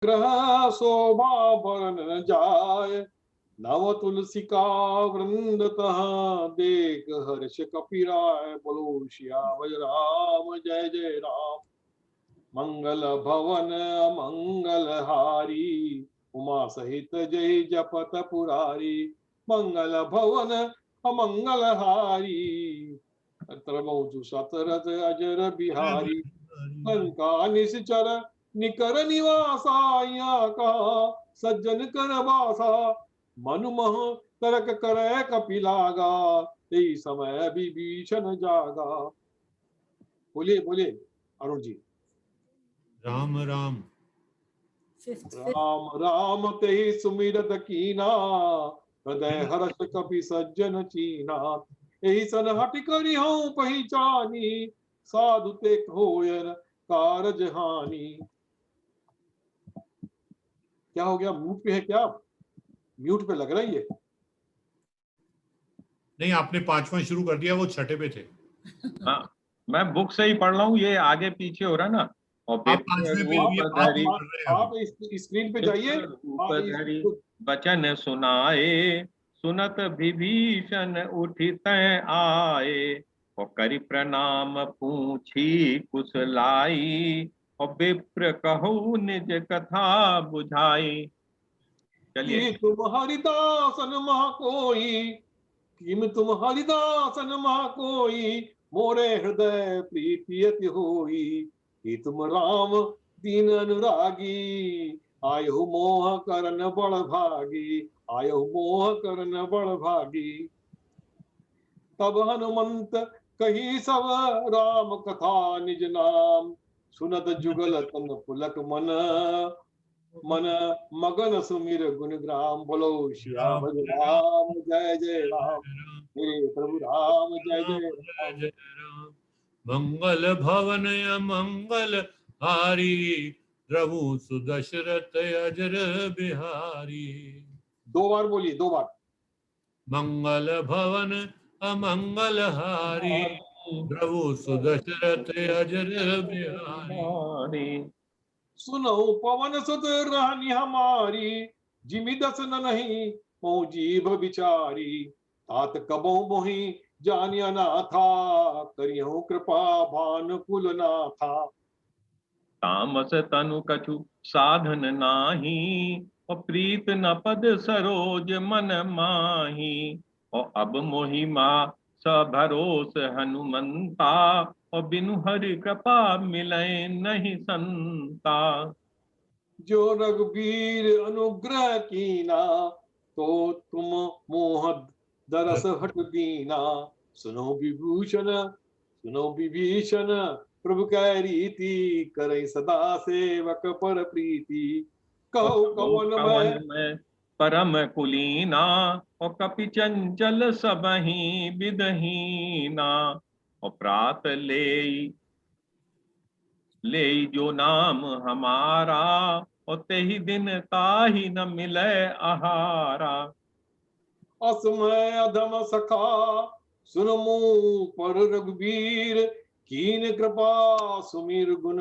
ग्रह शोभा बरन न जाय, नव तुलसिका वृंदतः देख हर्ष कपिराय। बोलो सियावर राम जय जय राम। मंगल भवन मंगल हारी, उमा सहित जय जपत पुरारी। मंगल भवन अमंगल हारी, त्रमौजु सतरथ अजर बिहारी। लंका निश्चर निकर निवासा, या कहा सज्जन कर वासा। मनुमह तरक करे कपिलागा, यही समय विभीषण जागा। बोलिए बोलिए अरुण जी। राम राम राम राम ते सुमिरत कीना, हृदय हर्ष कपि सज्जन चीना। यही सन हट करी हूँ पहचानी, साधु ते होयन कारज हानि। क्या हो गया, म्यूट पे है क्या? म्यूट पे लग रहा है ये। नहीं, आपने 5वां शुरू कर दिया, वो 6ठे पे थे। हाँ, मैं बुक से ही पढ़ रहा हूँ, ये आगे पीछे हो रहा ना। और आप 5वें पे, ये 5 पढ़ रहे हैं आप अभी। स्क्रीन पे जाइए। उपधरि वचन सुनाए, सुनत विभीषण उठित आए। और करि प्रणाम पूछी कुशलाई, और विप्र कहु निज कथा बुझाई। चलिए। कि तुम हरिदासन महा कोई, किम तुम हरिदासन महा कोई, मोरे हृदय प्रीति अति होई। कि तुम राम दीन अनुरागी, आयो मोह करन बड़ भागी। आयो मोह करन बड़ भागी। तब हनुमंत कही सब राम कथा निज नाम, सुनत जुगल तन पुलक मन। मन मगन सुमिर गुणग्राम। बोलो श्याम राम जय जय राम। हे प्रभु राम जय जय राम। जय राम। मंगल भवन मंगल हारी, प्रभु सुदशरथ अजर बिहारी। 2 बार बोलिए, 2 बार। मंगल भवन अमंगल हारी, प्रभु सुदशरथ अजर बिहारी। सुनो पवन सुत रानी हमारी, जिमि दस न नहीं मो जीभ बिचारी। तात कबो मोहि जानिया ना था, करियो कृपा भानुकुल ना था। तामस तनु कछु साधन नाही, और प्रीत न पद सरोज मन माही। और अब मोहि मा सभरोस हनुमंता, और बिनु हरि कृपा मिलै नहीं संता। जो रघुबीर अनुग्रह कीना, तो तुम मोह दरस हट दीना। सुनो विभूषण सुनो विभीषण, प्रभु कै रीति, करे सदा सेवक पर प्रीति। कहो कवन मैं परम कुलीना, और कपि चंचल सबहि विदहीना। और प्रात ले जो नाम हमारा, और तेहि दिन ताहि न मिले आहारा। असमय अधम सखा, सुन मुँह पर रघुबीर। कीन कृपा सुमिर गुण,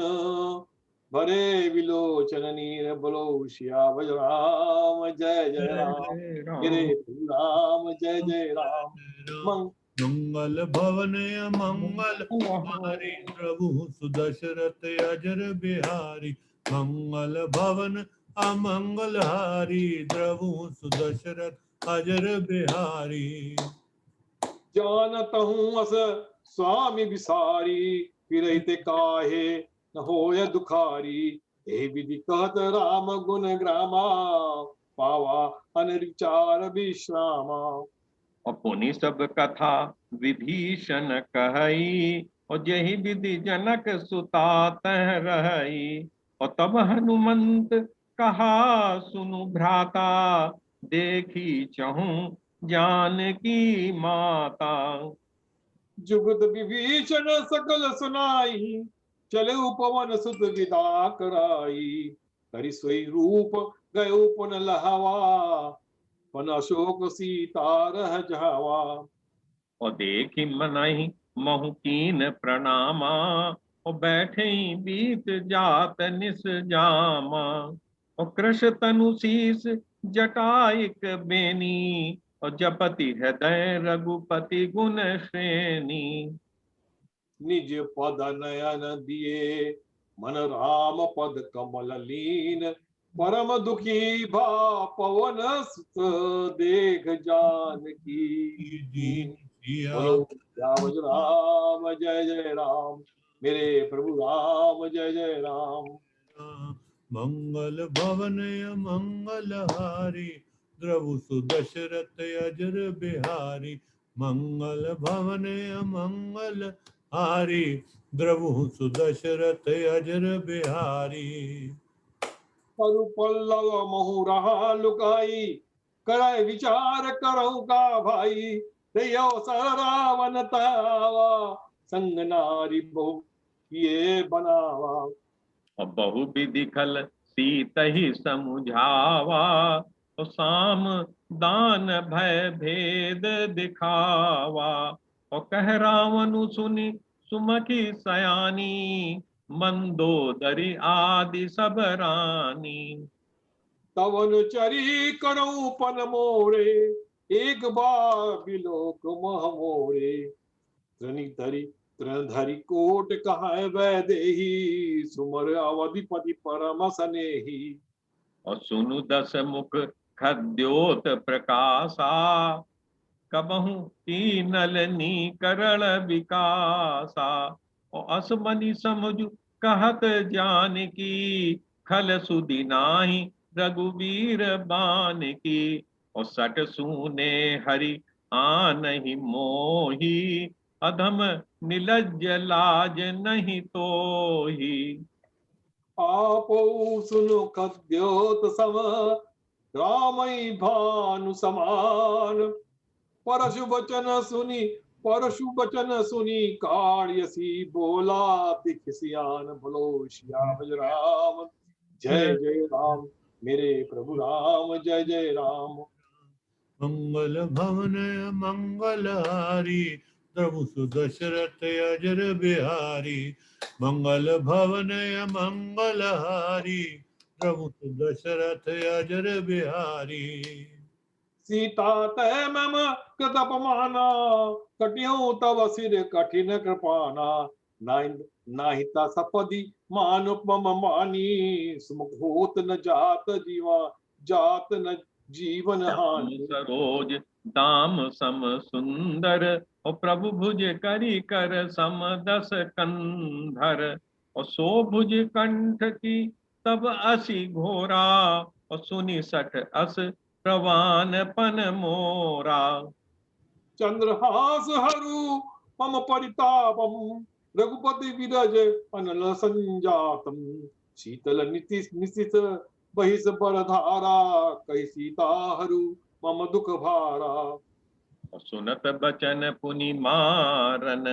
भरे विलोचन नीर। बोलो सियावर राम जय जय राम। गिरे राम जय जय राम। मंगल भवन मंगल हारी, प्रभु सुदशरथ अजर बिहारी। मंगल भवन अमंगल हारी, प्रभु सुदशरथ अजर बिहारी। जानत हूँ अस स्वामी विसारी, फिरहित काहे न होय दुखारी। हे विधि कहत राम गुण ग्रामा, पावा अनरिचार विश्रामा। और पुनि सब कथा विभीषण कहई, और जहि विधि जनक सुता तह रहई। और तब हनुमंत कहा सुनु भ्राता, देखी चहूँ जानकी माता। जुगत विभीषण सकल सुनाई, चले पवन सुत विदा कराई। करि सोई रूप गयो पुन लहवा, पन अशोक सीता रह जावा। और देखी मनहि महु कीन प्रणामा, और बैठे बीत जात निस जामा। और कृष तनु शीस जटाइक बेनी, और जपति हृदय रघुपति गुण श्रेणी। निज पद नयन दिए मन राम पद कमल लीन, परम दुखी भा पवन सुत देख जानकी दीन दीन। सिया बोलो राम राम जय जय राम, मेरे प्रभु राम जय जय राम। मंगल भवन मंगल हारी, द्रवु सुदशरथ अजर बिहारी। मंगल भवन मंगल हारी, द्रवु सुदशरथ अजर बिहारी। करु पल्लव महु रहा लुकाई, कराय विचार करहु का भाई। देयो सर रावण तावा, संग नारी बहु ये बनावा। और बहु विधि खल सीत ही समुझावा, तो साम दान भय भेद दिखावा। और कह रावण सुनि सुमखी सयानी, मंदोदरी आदि सब रानी। तवन चरी करऊ पन मोरे, एक बार बिलोक मह मोरे। तृणधरी कोट कहाँ वैदेही, सुमर अवधिपति परम सनेही। और सुनु दस मुख खद्योत प्रकाशा, कबहु नलनी करण विकासा। और असमनि समझु कहत जान की, खल सुधि नाही रघुवीर बान की। और सट सूने हरि आनहि मोही, अधम निलज्ज लाज नहीं तोही। आपो सुनो खद्योत सम, रामई भानु समान। परशु बचन सुनी काढ़ियसी, बोला दिख सियान। बोलो श्याम राम जय जय राम, मेरे प्रभु राम जय जय राम। मंगल भवन मंगल हारी, प्रभु सुदशरथ अजर बिहारी। मंगल भवन मंगल हारी, प्रभु सुदशरथ अजर बिहारी। सीता तय मम कृत अपमाना, कटियो तव सिर कठिन कृपाना। नाहिता सपदि मानुपम मानी, सुमुख होत न जात न जीवन श्याम हानि। सरोज दाम सम सुंदर, और प्रभु भुज करी कर सम दस कंधर। और सो भुज कंठ की तब असी घोरा, और सुनि सठ अस प्रवान पन मोरा। चंद्रहास हरु मम परितापम, रघुपति विरज अनल संजातम। शीतल निशित बहिस बर धारा, कही सीता हरु मम दुख भारा। और सुनत बचन पुनि मारन,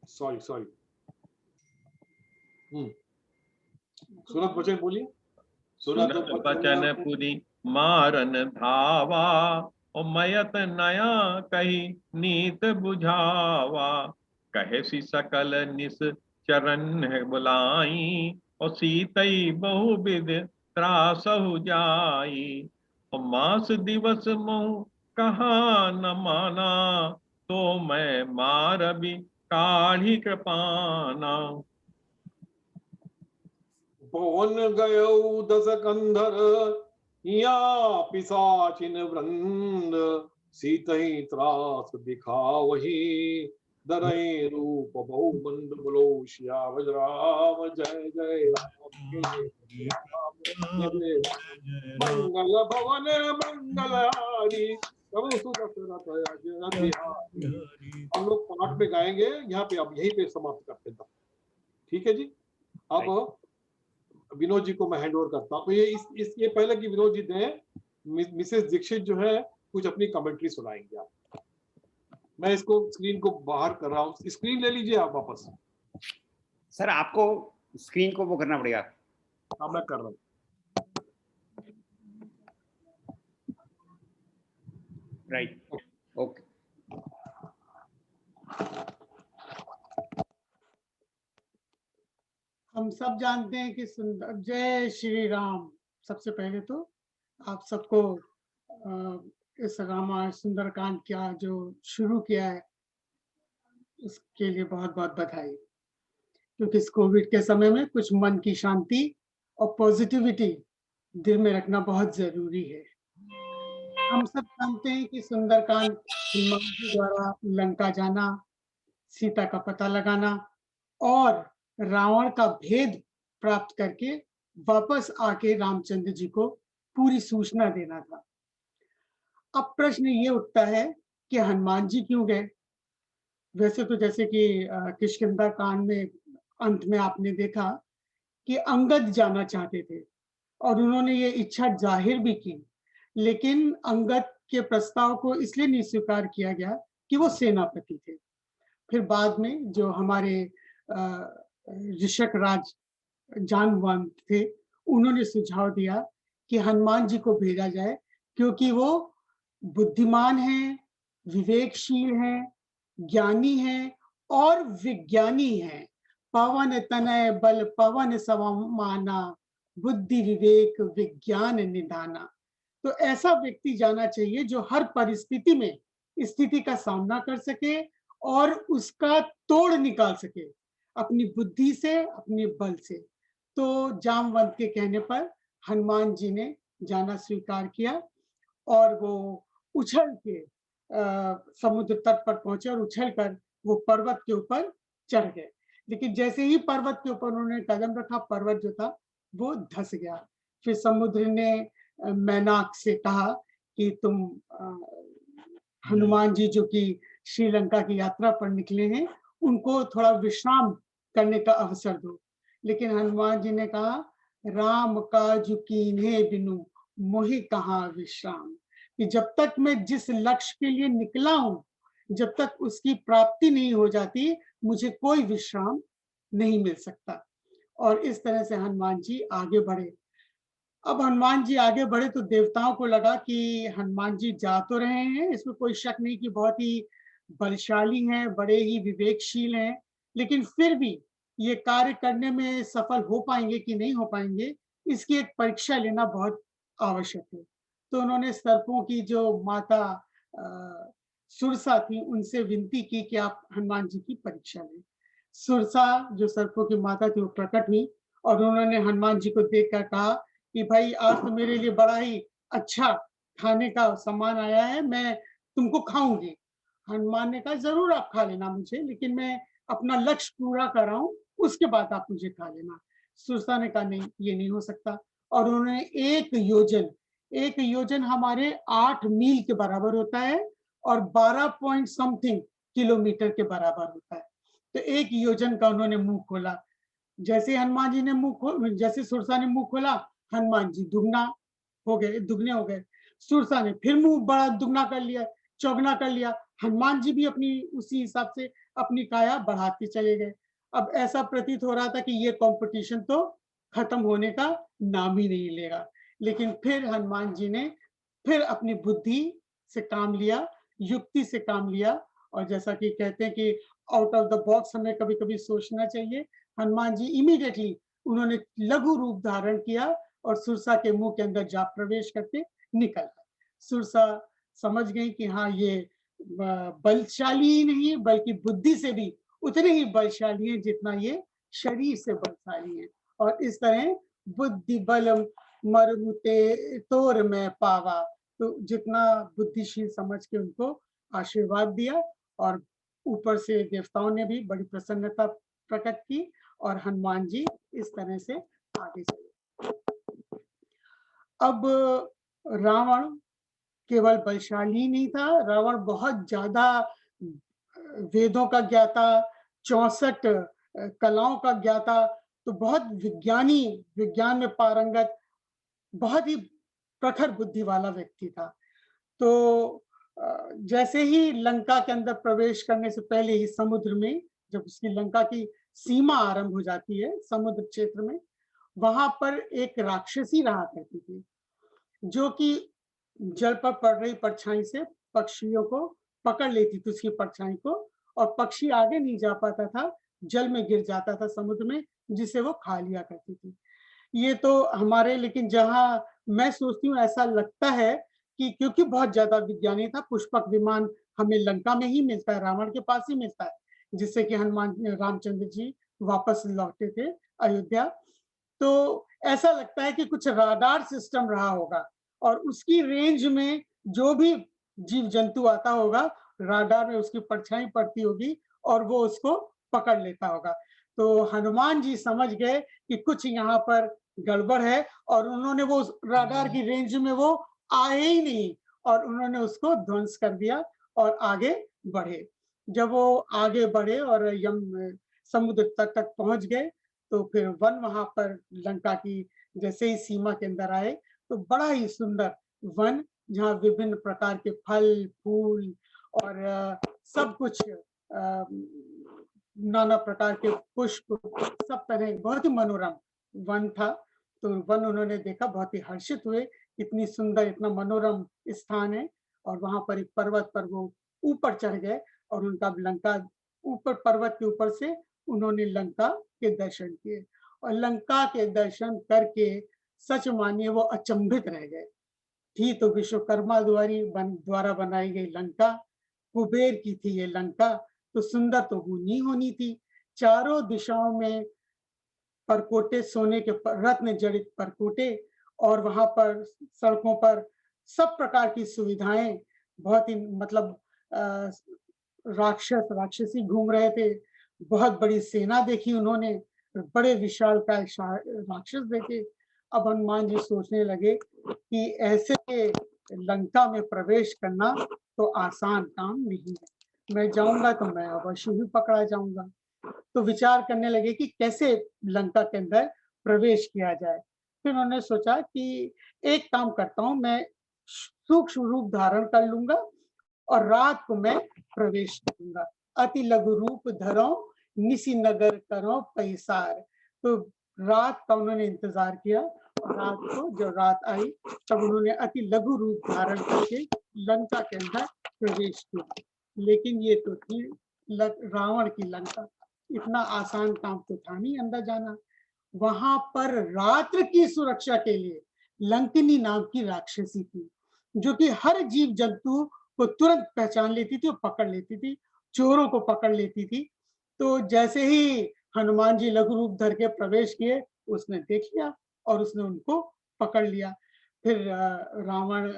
सॉरी सुनत बचन बोलिए। सुनत सुनत बचन बचन पुनि मारन धावा, और मयत नया कही नीत बुझावा। कहे सी सकल निस चरण है बुलाई, और सीतई बहुविध त्रासहु जाई। और मास दिवस महु कहा न माना, तो मैं मारबी काढ़ी कृपाना। पवन गयो दस कंधर, या पिशाचिन वृंद। सीतहि त्रास दिखावही, दरई रूप बहु मंद। बोलो श्याम राम जय जय राम, जय जय राम जय जय राम। मंगल भवन मंगलहारी, प्रभु सुदशरथ अजर बिहारी। हम लोग पाठ में गाएंगे, यहाँ पे अब यहीं पे समाप्त करते हैं। ठीक है जी। अब विनोद जी को मैं हैंड ओवर करता हूँ। ये पहले कि विनोद जी दें, मिसेस दीक्षित जो है कुछ अपनी कमेंट्री सुनाएंगे आप। मैं इसको स्क्रीन को बाहर कर रहा हूँ, स्क्रीन ले लीजिए आप वापस। सर आपको स्क्रीन को वो करना पड़ेगा। हाँ मैं कर रहा हूँ। Right, okay. हम सब जानते हैं कि सुंदर, जय श्री राम। सबसे पहले तो आप सबको इस रामायण सुंदरकांड का जो शुरू किया है उसके लिए बहुत बहुत बधाई, क्योंकि इस कोविड के समय में कुछ मन की शांति और पॉजिटिविटी दिल में रखना बहुत जरूरी है। हम सब जानते हैं कि सुंदरकांड हनुमान जी द्वारा लंका जाना, सीता का पता लगाना और रावण का भेद प्राप्त करके वापस आके रामचंद्र जी को पूरी सूचना देना था। अब प्रश्न ये उठता है कि हनुमान जी क्यों गए? वैसे तो जैसे कि किष्किंधा कांड में अंत में आपने देखा कि अंगद जाना चाहते थे और उन्होंने ये इच्छा जाहिर भी की, लेकिन अंगद के प्रस्ताव को इसलिए नहीं स्वीकार किया गया कि वो सेनापति थे। फिर बाद में जो हमारे ऋषक राज जांबवंत थे, उन्होंने सुझाव दिया कि हनुमान जी को भेजा जाए, क्योंकि वो बुद्धिमान हैं, विवेकशील हैं, ज्ञानी हैं और विज्ञानी हैं। पवन तनय बल पवन समाना, बुद्धि विवेक विज्ञान निधाना। तो ऐसा व्यक्ति जाना चाहिए जो हर परिस्थिति में स्थिति का सामना कर सके और उसका तोड़ निकाल सके अपनी बुद्धि से, अपने बल से। तो जामवंत के कहने पर हनुमान जी ने जाना स्वीकार किया और वो उछल के समुद्र तट पर पहुंचे और उछल कर वो पर्वत के ऊपर चढ़ गए। लेकिन जैसे ही पर्वत के ऊपर उन्होंने कदम रखा, पर्वत जो था वो धंस गया। फिर समुद्र ने मैनाक से कहा कि तुम हनुमान जी जो कि श्रीलंका की यात्रा पर निकले हैं, उनको थोड़ा विश्राम करने का अवसर दो। लेकिन हनुमान जी ने कहा, राम काज कीन्हे बिनु मोहि कहाँ विश्राम, कि जब तक मैं जिस लक्ष्य के लिए निकला हूं, जब तक उसकी प्राप्ति नहीं हो जाती, मुझे कोई विश्राम नहीं मिल सकता। और इस तरह से हनुमान जी आगे बढ़े। अब हनुमान जी आगे बढ़े तो देवताओं को लगा कि हनुमान जी जा तो रहे हैं, इसमें कोई शक नहीं कि बहुत ही बलशाली हैं, बड़े ही विवेकशील हैं, लेकिन फिर भी ये कार्य करने में सफल हो पाएंगे कि नहीं हो पाएंगे, इसकी एक परीक्षा लेना बहुत आवश्यक है। तो उन्होंने सर्पों की जो माता सुरसा थी, उनसे विनती की कि आप हनुमान जी की परीक्षा लें। सुरसा जो सर्पों की माता थी वो प्रकट हुई और उन्होंने हनुमान जी को देखकर कहा कि भाई आज तो मेरे लिए बड़ा ही अच्छा खाने का सामान आया है, मैं तुमको खाऊंगी। हनुमान ने कहा जरूर आप खा लेना मुझे, लेकिन मैं अपना लक्ष्य पूरा कर रहा हूं, उसके बाद आप मुझे खा लेना। सुरसा ने कहा नहीं, ये नहीं हो सकता। और उन्होंने एक योजन हमारे 8 मील के बराबर होता है और 12 पॉइंट समथिंग किलोमीटर के बराबर होता है। तो एक योजन का उन्होंने मुंह खोला। जैसे हनुमान जी ने जैसे सुरसा ने मुंह खोला, हनुमान जी दुगने हो गए। सुरसा ने फिर मुंह बड़ा दुगना कर लिया, चौगना कर लिया। हनुमान जी भी अपनी उसी हिसाब से अपनी काया बढ़ाते चले गए। अब ऐसा प्रतीत हो रहा था कि ये कंपटीशन तो खत्म होने का नाम ही नहीं लेगा। लेकिन फिर हनुमान जी ने फिर अपनी बुद्धि से काम लिया, युक्ति से काम लिया, और जैसा कि कहते हैं कि आउट ऑफ द बॉक्स हमें कभी कभी सोचना चाहिए। हनुमान जी इमीडिएटली उन्होंने लघु रूप धारण किया और सुरसा के मुंह के अंदर जा प्रवेश करके निकल गए। सुरसा समझ गई कि हाँ, ये बलशाली ही नहीं बल्कि बुद्धि से भी उतने ही बलशाली हैं जितना ये शरीर से बलशाली हैं। और इस तरह बुद्धि बलम मरमुते तोर में पावा, तो जितना बुद्धिशील समझ के उनको आशीर्वाद दिया और ऊपर से देवताओं ने भी बड़ी प्रसन्नता प्रकट की और हनुमान जी इस तरह से आगे चले। अब रावण केवल बलशाली नहीं था, रावण बहुत ज्यादा वेदों का ज्ञाता, 64 कलाओं का ज्ञाता, तो बहुत विज्ञान में पारंगत, बहुत ही प्रखर बुद्धि वाला व्यक्ति था। तो जैसे ही लंका के अंदर प्रवेश करने से पहले ही समुद्र में, जब उसकी लंका की सीमा आरंभ हो जाती है समुद्र क्षेत्र में, वहां पर एक राक्षसी रहा करती थी जो कि जल पर पड़ रही परछाई से पक्षियों को पकड़ लेती थी उसकी परछाई को, और पक्षी आगे नहीं जा पाता था, जल में गिर जाता था समुद्र में, जिसे वो खा लिया करती थी। ये तो हमारे, लेकिन जहाँ मैं सोचती हूँ ऐसा लगता है कि क्योंकि बहुत ज्यादा विज्ञानी था, पुष्पक विमान हमें लंका में ही मिलता है, रावण के पास ही मिलता है, जिससे कि हनुमान रामचंद्र जी वापस लौटे थे अयोध्या। तो ऐसा लगता है कि कुछ राडार सिस्टम रहा होगा और उसकी रेंज में जो भी जीव जंतु आता होगा, राडार में उसकी परछाई पड़ती होगी और वो उसको पकड़ लेता होगा। तो हनुमान जी समझ गए कि कुछ यहाँ पर गड़बड़ है और उन्होंने वो राडार की रेंज में वो आए ही नहीं और उन्होंने उसको ध्वंस कर दिया और आगे बढ़े। जब वो आगे बढ़े और समुद्र तट तक पहुंच गए, तो फिर वन वहां पर लंका की जैसे ही सीमा के अंदर आए, तो बड़ा ही सुंदर वन, जहाँ विभिन्न प्रकार के फल फूल और सब कुछ, नाना प्रकार के पुष्प, सब तरह बहुत ही मनोरम वन था। तो वन उन्होंने देखा, बहुत ही हर्षित हुए, इतनी सुंदर इतना मनोरम स्थान है। और वहां पर एक पर्वत पर वो ऊपर चढ़ गए और उनका लंका ऊपर, पर्वत के ऊपर से उन्होंने लंका के दर्शन किए। और लंका के दर्शन करके सच मानिए वो अचंभित रह गए। थी तो विश्वकर्मा द्वारा बनाई गई लंका, कुबेर की थी ये लंका, तो सुंदर तो होनी होनी थी। चारों दिशाओं में परकोटे, सोने के रत्न जड़ित परकोटे, और वहां पर सड़कों पर सब प्रकार की सुविधाएं, बहुत ही मतलब राक्षस राक्षसी घूम रहे थे। बहुत बड़ी सेना देखी उन्होंने, बड़े विशालकाय राक्षस देखे। अब हनुमान जी सोचने लगे कि ऐसे लंका में प्रवेश करना तो आसान काम नहीं है, मैं जाऊंगा तो मैं अवश्य ही पकड़ा जाऊंगा। तो विचार करने लगे कि कैसे लंका के अंदर प्रवेश किया जाए। फिर उन्होंने सोचा कि एक काम करता हूं, मैं सूक्ष्म रूप धारण कर लूंगा और रात को मैं प्रवेश करूंगा। अति लघु रूप धरो निसी नगर करो पैसार। तो रात का उन्होंने इंतजार किया और रात को जब रात आई तब उन्होंने अति लघु रूप धारण करके लंका के अंदर प्रवेश किया। लेकिन ये तो थी रावण की लंका, इतना आसान काम तो था नहीं अंदर जाना। वहां पर रात्र की सुरक्षा के लिए लंकिनी नाम की राक्षसी थी, जो कि हर जीव जंतु को तुरंत पहचान लेती थी और पकड़ लेती थी, चोरों को पकड़ लेती थी। तो जैसे ही हनुमान जी लघु रूप धर के प्रवेश किए, उसने देख लिया और उसने उनको पकड़ लिया। फिर रावण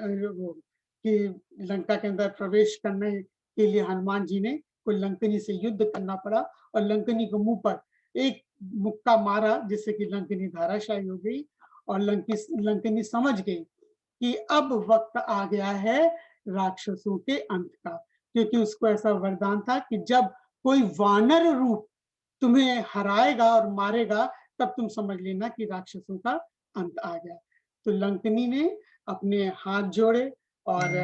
की लंका के अंदर प्रवेश करने के लिए हनुमान जी ने कोई लंकनी से युद्ध करना पड़ा और लंकनी को मुंह पर एक मुक्का मारा, जिससे कि लंकनी धाराशायी हो गई। और लंकनी समझ गई कि अब वक्त आ गया है राक्षसों के अंत का, क्योंकि उसको ऐसा वरदान था कि जब कोई वानर रूप तुम्हें हराएगा और मारेगा, तब तुम समझ लेना कि राक्षसों का अंत आ गया। तो लंकनी ने अपने हाथ जोड़े और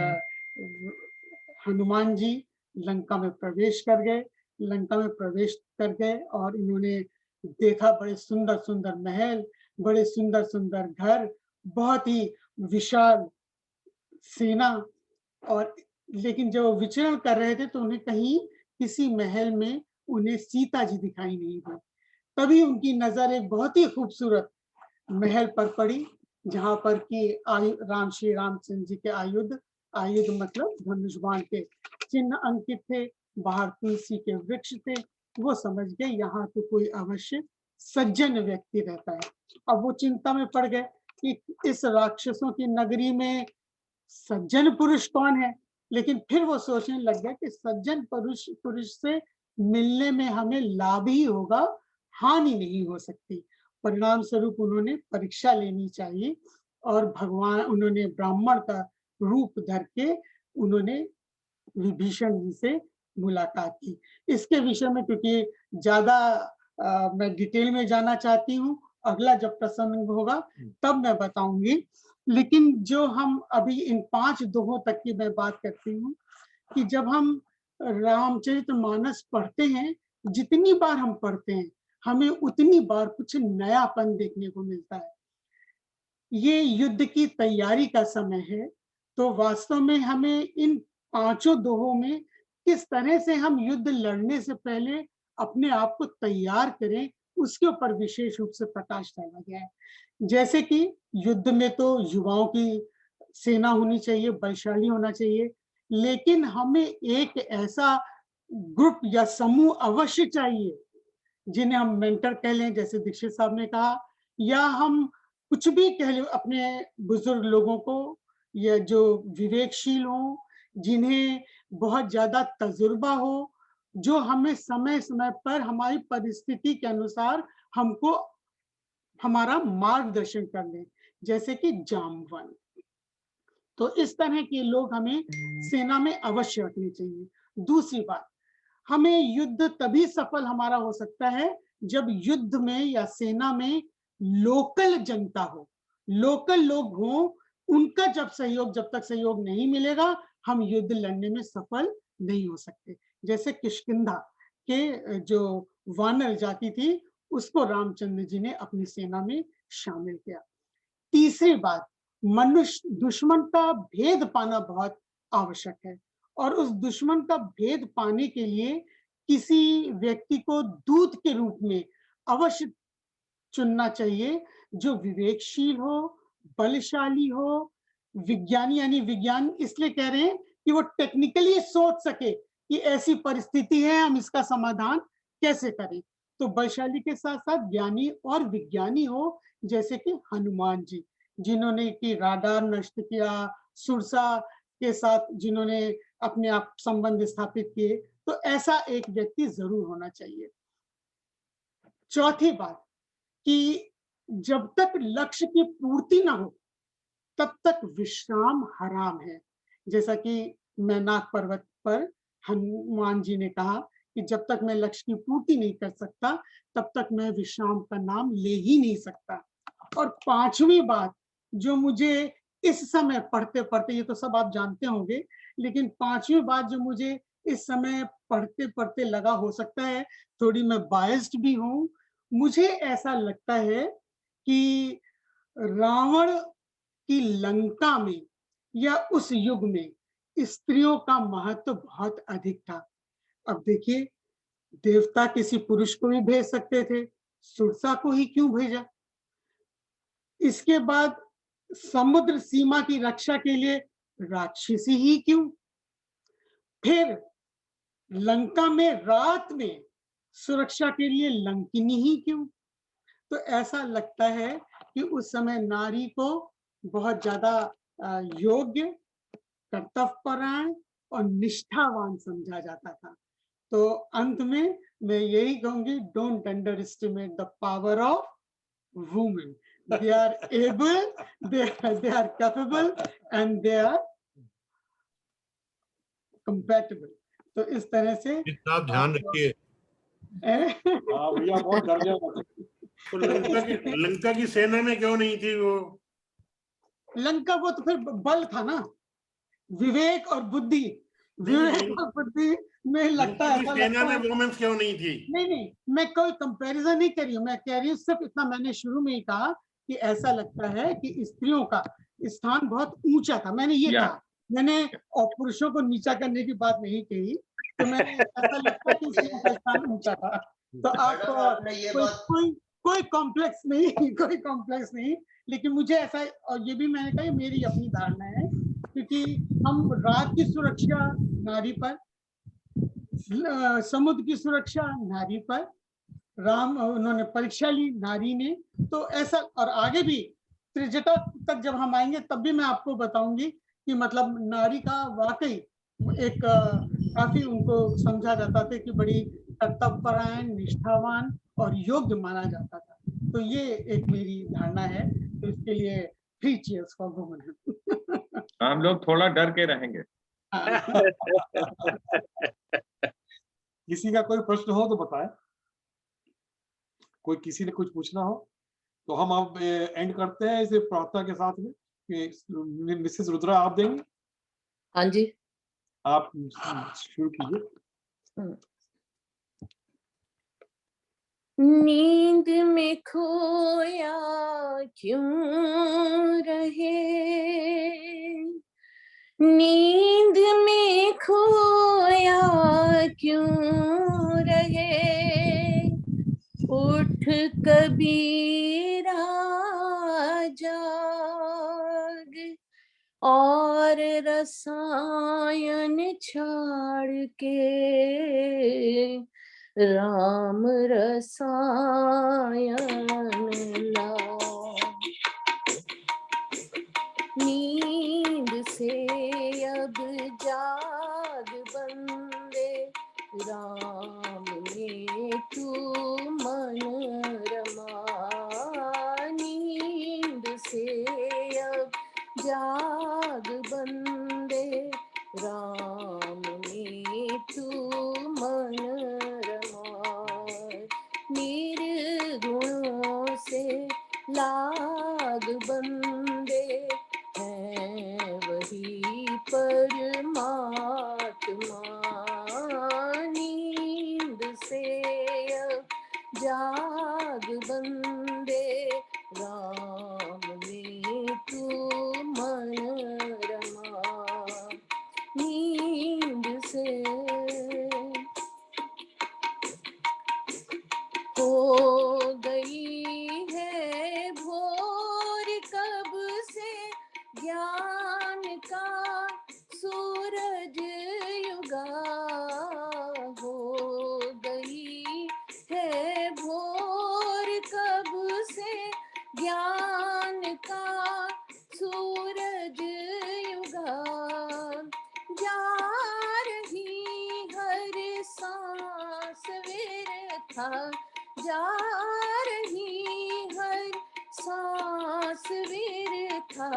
हनुमान जी लंका में प्रवेश कर गए। लंका में प्रवेश कर गए और इन्होंने देखा बड़े सुंदर सुंदर महल, बड़े सुंदर सुंदर घर, बहुत ही विशाल सेना। और लेकिन जब वो विचरण कर रहे थे तो उन्हें कहीं किसी महल में उन्हें सीता जी दिखाई नहीं दी। तभी उनकी नजर एक बहुत ही खूबसूरत महल पर पड़ी, जहां पर कि श्री रामचंद्र जी के आयुध मतलब धनुष बाण के चिन्ह अंकित थे, बाहर तुलसी के वृक्ष थे। वो समझ गए यहाँ तो कोई अवश्य सज्जन व्यक्ति रहता है। अब वो चिंता में पड़ गए कि इस राक्षसों की नगरी में सज्जन पुरुष कौन है। लेकिन फिर वो सोचने लग गए कि सज्जन पुरुष से मिलने में हमें लाभ ही होगा, हानि नहीं हो सकती। परिणाम स्वरूप उन्होंने परीक्षा लेनी चाहिए और भगवान, उन्होंने ब्राह्मण का रूप धर के उन्होंने विभीषण जी से मुलाकात की। इसके विषय में क्योंकि ज्यादा मैं डिटेल में जाना चाहती हूँ, अगला जब प्रसंग होगा तब मैं बताऊंगी। लेकिन जो हम अभी इन 5 दोहों तक की मैं बात करती हूँ कि जब हम रामचरितमानस पढ़ते हैं, जितनी बार हम पढ़ते हैं हमें उतनी बार कुछ नयापन देखने को मिलता है। ये युद्ध की तैयारी का समय है, तो वास्तव में हमें इन 5 दोहों में किस तरह से हम युद्ध लड़ने से पहले अपने आप को तैयार करें, उसके ऊपर विशेष रूप से प्रकाश डाला गया है। जैसे कि युद्ध में तो युवाओं की सेना होनी चाहिए, बलशाली होना चाहिए, लेकिन हमें एक ऐसा ग्रुप या समूह अवश्य चाहिए जिन्हें हम मेंटर कह लें, जैसे दीक्षित साहब ने कहा, या हम कुछ भी कह लें अपने बुजुर्ग लोगों को, या जो विवेकशील हो, जिन्हें बहुत ज्यादा तजुर्बा हो, जो हमें समय समय पर हमारी परिस्थिति के अनुसार हमको हमारा मार्गदर्शन कर ले, जैसे कि जामवन। तो इस तरह के लोग हमें सेना में अवश्य रखने चाहिए। दूसरी बात, हमें युद्ध तभी सफल हमारा हो सकता है जब युद्ध में या सेना में लोकल जनता हो, लोकल लोग हों, उनका जब तक सहयोग नहीं मिलेगा, हम युद्ध लड़ने में सफल नहीं हो सकते। जैसे किष्किंधा के जो वानर जाति थी, उसको रामचंद्र जी ने अपनी सेना में शामिल किया। तीसरी बात, मनुष्य दुश्मन का भेद पाना बहुत आवश्यक है, और उस दुश्मन का भेद पाने के लिए किसी व्यक्ति को दूत के रूप में अवश्य चुनना चाहिए, जो विवेकशील हो, बलशाली हो, विज्ञानी, यानी विज्ञान इसलिए कह रहे हैं कि वो टेक्निकली सोच सके कि ऐसी परिस्थिति है, हम इसका समाधान कैसे करें। तो बलशाली के साथ साथ ज्ञानी और विज्ञानी हो, जैसे कि हनुमान जी, जिन्होंने कि राडार नष्ट किया, सुरसा के साथ जिन्होंने अपने आप संबंध स्थापित किए, तो ऐसा एक व्यक्ति जरूर होना चाहिए। चौथी बात, कि जब तक लक्ष्य की पूर्ति ना हो तब तक विश्राम हराम है। जैसा कि मैनाक पर्वत पर हनुमान जी ने कहा कि जब तक मैं लक्ष्य की पूर्ति नहीं कर सकता, तब तक मैं विश्राम का नाम ले ही नहीं सकता। और पांचवी बात, जो मुझे इस समय पढ़ते पढ़ते, ये तो सब आप जानते होंगे, लेकिन पांचवी बात जो मुझे इस समय पढ़ते पढ़ते लगा, हो सकता है थोड़ी मैं बायस्ड भी हूं, मुझे ऐसा लगता है कि रावण की लंका में या उस युग में स्त्रियों का महत्व बहुत अधिक था। अब देखिए, देवता किसी पुरुष को भी भेज सकते थे, सुरसा को ही क्यों भेजा? इसके बाद समुद्र सीमा की रक्षा के लिए राक्षसी ही क्यों? फिर लंका में रात में सुरक्षा के लिए लंकिनी ही क्यों? तो ऐसा लगता है कि उस समय नारी को बहुत ज्यादा योग्य, कर्तव्यपरायण और निष्ठावान समझा जाता था। तो अंत में मैं यही कहूंगी, don't underestimate the power of women. They are able, they are capable and they are compatible. तो इस तरह से आप ध्यान रखिए। भैया बहुत डर गया। तो लंका की सेना में क्यों नहीं थी वो? लंका, वो तो फिर बल था ना, विवेक और बुद्धि, विवेक और बुद्धि में लगता है, सेना में वुमेन्स क्यों नहीं थी? नहीं, मैं कोई कंपैरिजन नहीं कर रही हूँ, मैं कह रही हूँ सिर्फ इतना, मैंने शुरू में ही कहा कि ऐसा लगता है कि स्त्रियों का स्थान बहुत ऊंचा था। मैंने ये कहा, मैंने और पुरुषों को नीचा करने की बात नहीं कही, तो मैंने ऐसा लगता है कि स्त्रियों का स्थान ऊंचा था। तो आप कोई कॉम्प्लेक्स नहीं, कोई कॉम्प्लेक्स नहीं, लेकिन मुझे ऐसा, और ये भी मैंने कहा मेरी अपनी धारणा है, क्योंकि हम रात की सुरक्षा नारी पर, समुद्र की सुरक्षा नारी पर, उन्होंने परीक्षा ली नारी ने, तो ऐसा, और आगे भी त्रिजटा तक जब हम आएंगे तब भी मैं आपको बताऊंगी कि मतलब नारी का वाकई एक काफी उनको समझा जाता था कि बड़ी कर्तव्यपरायण, निष्ठावान और योग्य माना जाता था। तो ये एक मेरी धारणा है, तो इसके लिए 3 cheers फॉर वुमेन। हम लोग थोड़ा डर के रहेंगे। किसी का कोई प्रश्न हो तो बताएं, कोई किसी ने कुछ पूछना हो तो हम अब एंड करते हैं इसे प्रार्थना के साथ में। मिसेस रुद्रा आप देंगे? हाँ जी, आप शुरू कीजिए। नींद में खोया क्यों रहे, नींद में खोया क्यों रहे, उठ कबीरा जाग, और रसायन छाड़ के राम रसायन ला। नींद से अब जाग बंदे, राम में तू मन रमा। नींद से अब जाग बंदे, राम में तू मन रमा। निर्गुणों से लाग बंदे, हैं वही परमात्मा। नींद से अब जाग बंदे, राम में तू मन रमा। नींद से हो गई है भोर कब से, ज्ञान का सूरज युगा। हो गई है भोर कब से, ज्ञान का सूरज युगा। जा रही हर सांस व्यर्था, जा रही हर सांस व्यर्था।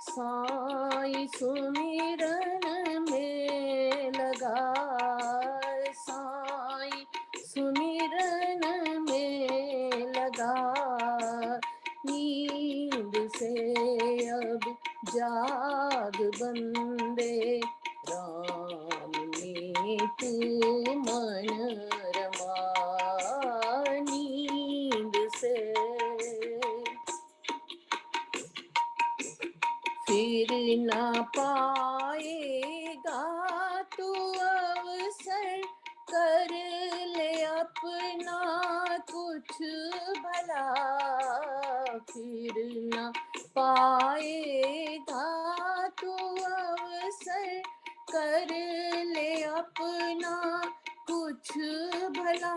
साईं सुमिरन में लगा, साईं सुमिरन में लगा। नींद से अब जाग बंदे, राम में तू मन रमा। नींद से फिर ना पाएगा तू अवसर, कर ले अपना कुछ भला। फिर ना पाएगा तू अवसर, कर ले अपना कुछ भला।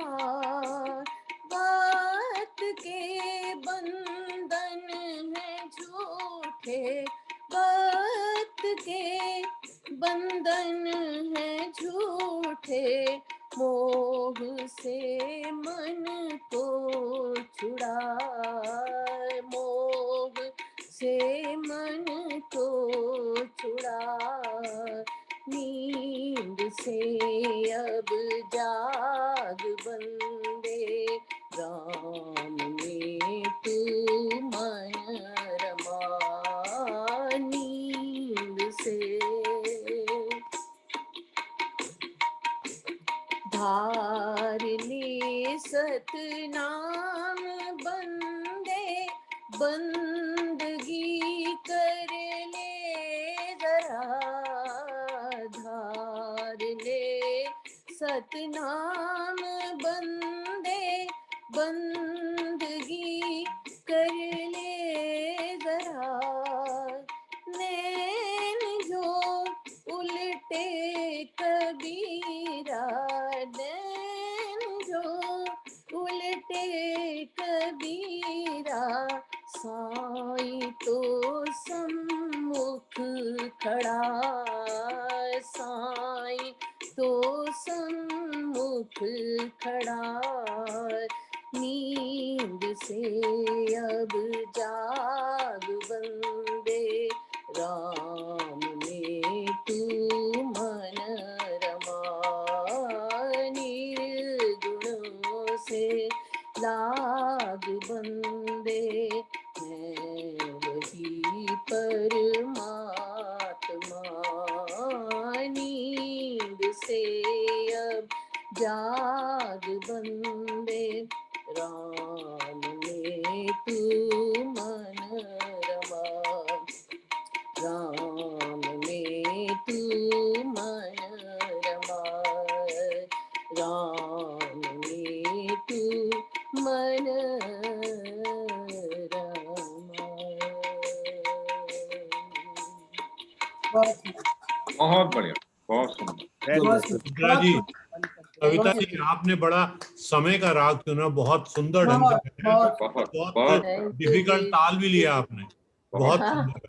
बात के बंधन हैं झूठे, बात के बंधन हैं झूठे। मोह से मन को छुड़ा, मोह से मन को छुड़ा। नींद से अब जाग बंदे, राम में तू मन रमा। नींद से धार ले सतनाम बंदे, बंदगी कर ले जरा। धार ले सतनाम बंदे, बंदगी कर ले जरा। नैन जो उल्टे कबीरा, नैन जो उल्टे कबीरा। साईं तो सम्मुख खड़ा, साईं तो सम्मुख खड़ा। नींद से अब जाग बंदे, राम में तू मन रमा। निर्गुणों से लाग बंदे, हैं वही परमात्मा। बहुत बढ़िया, बहुत सुंदर। कविता जी, कविता जी आपने बड़ा समय का राग चुना, बहुत सुंदर ढंग से बहुत बहुत बहुत बहुत Thank you, डिफिकल्ट जी। ताल भी लिया आपने, बहुत हाँ। सुंदर।